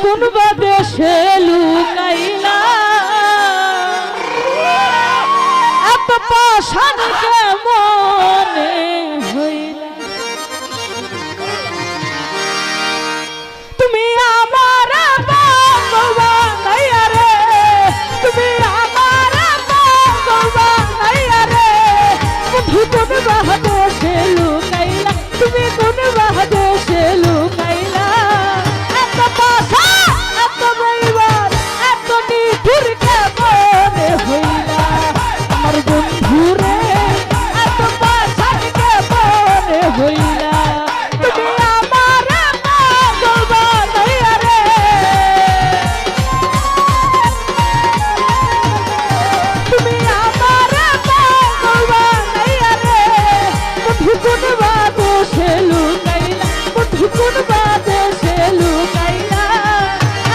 কোন বাদেশে লুকাইলা এত পাষাণ কেমনে হইলা তুমি আমার বানাইয়া রে তুমি আমার বানাইয়া রে বন্ধু কোন বাদেশে লুকাইলা তুমি কোন বাদেশে লুকাইলা এত পাষাণ এত বেঈমান এত নিঠুর কেমনে হইলা আমার বন্ধু রে এত পাষাণ কেমনে হইলা তুমি আমার পাগল বানাইয়া রে তুমি আমার পাগল বানাইয়া রে বন্ধু কোন বাদেশে লুকাইলা বন্ধু কোন বাদেশে লুকাইলা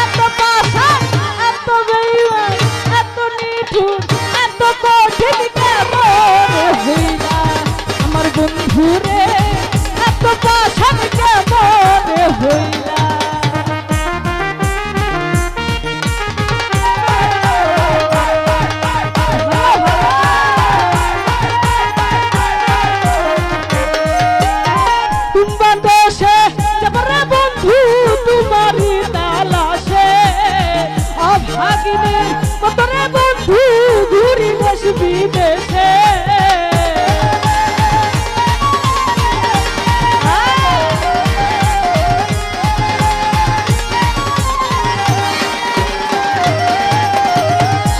এত পাষাণ এত বেঈমান এত নিঠুর এত কঠিন কেমনে হইলা আমার বন্ধু রে এত পাষাণ কেমনে হইলা তুম্বা দেশে যাবরে বন্ধু তোমারি তালাশে অভাগিনী কতরে বন্ধু ঘুরি দেশ বিদেশে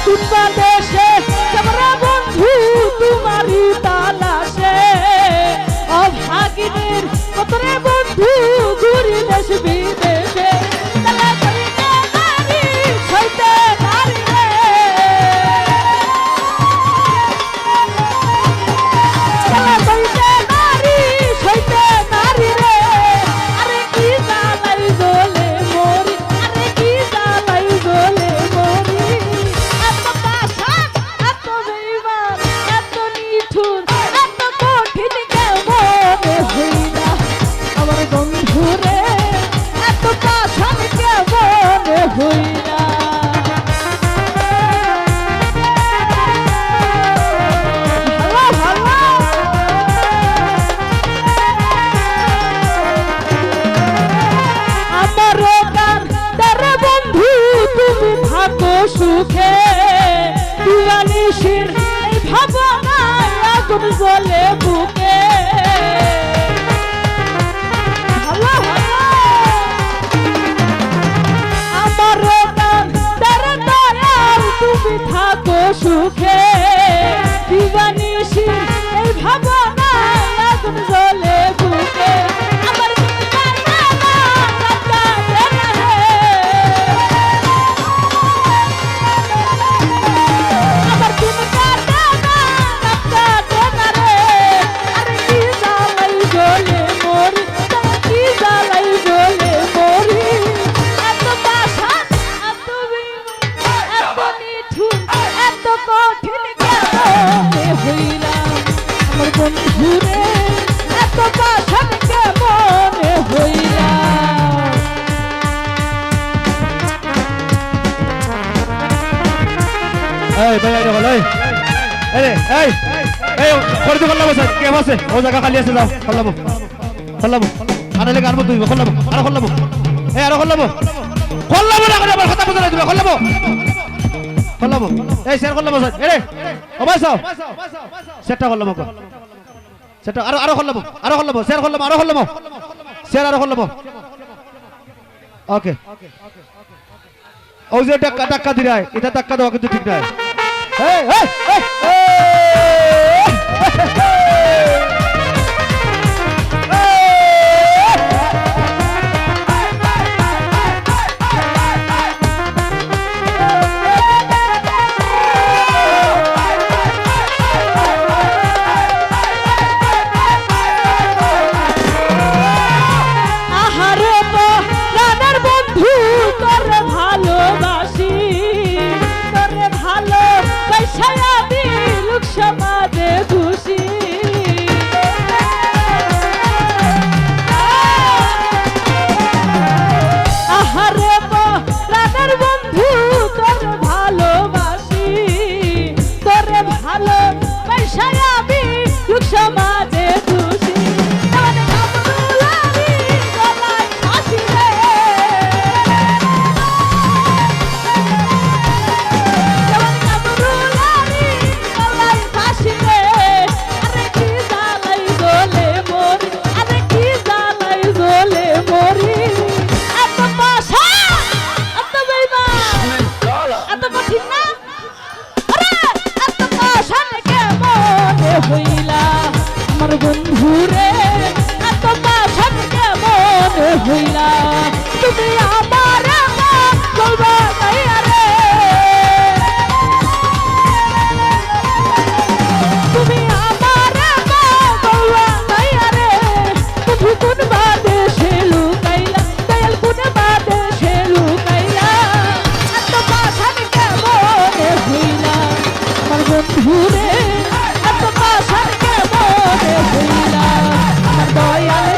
তুম্বা দেশে যাবরে বন্ধু তোমারি তালাশে অভাগিনীর কতরে বন্ধু ঘুরি দেশ বিদেশে তালা করিতে নারী সইতে নারী রে তালা করিতে নারী সইতে নারী রে আরে কি জ্বালাই জ্বলে মরি আরে কি জ্বালাই জ্বলে মরি এত পাষাণ এত বেঈমান এত নিঠুর এত কঠিন কেমনে হইলা আমার বন্ধু রে এত পাষাণ কেমনে হইলা ভালো ভালো আমার তারে বন্ধু তুমি থাকো সুখে দিওয়ানিশির এই ভাবনায় আগুন জ্বলে বুকে ভালো ভালো আমার তারে দয়াল তুমি থাকো সুখে দিওয়ানিশির এই ভাবনায় আগুন জ্বলে বুকে আমার বন্ধু রে এত পাষাণ কেমনে হইলা এই ভাই আরে ভাই এই করে দি খল্লাবো স্যার কে আছে ও জায়গা খালি আছে যাও খল্লাবো খল্লাবো আরে গানবো তুই খল্লাবো আরে খল্লাবো এই আরে খল্লাবো খল্লাবো না করে আমার কথা বুঝা দিবে খল্লাবো খল্লাবো এই স্যার খল্লাবো স্যার এরে ও ভাই সাও সেটা খল্লাবো সেটা আরো খল্লাবো স্যার খল্লাবো আরো খল্লাবো স্যার আরো খল্লাবো ওকে ও যে টাকা দিরাই এটা টাকা দেওয়া কিন্তু ঠিক নাই এই এই এই আহারে রানার বন্ধু তোরে ভালোবাসি তোরে ভালো পয়সা আমি বন্ধু রে এত পাশান কে মনে হইলা আমার দয়াল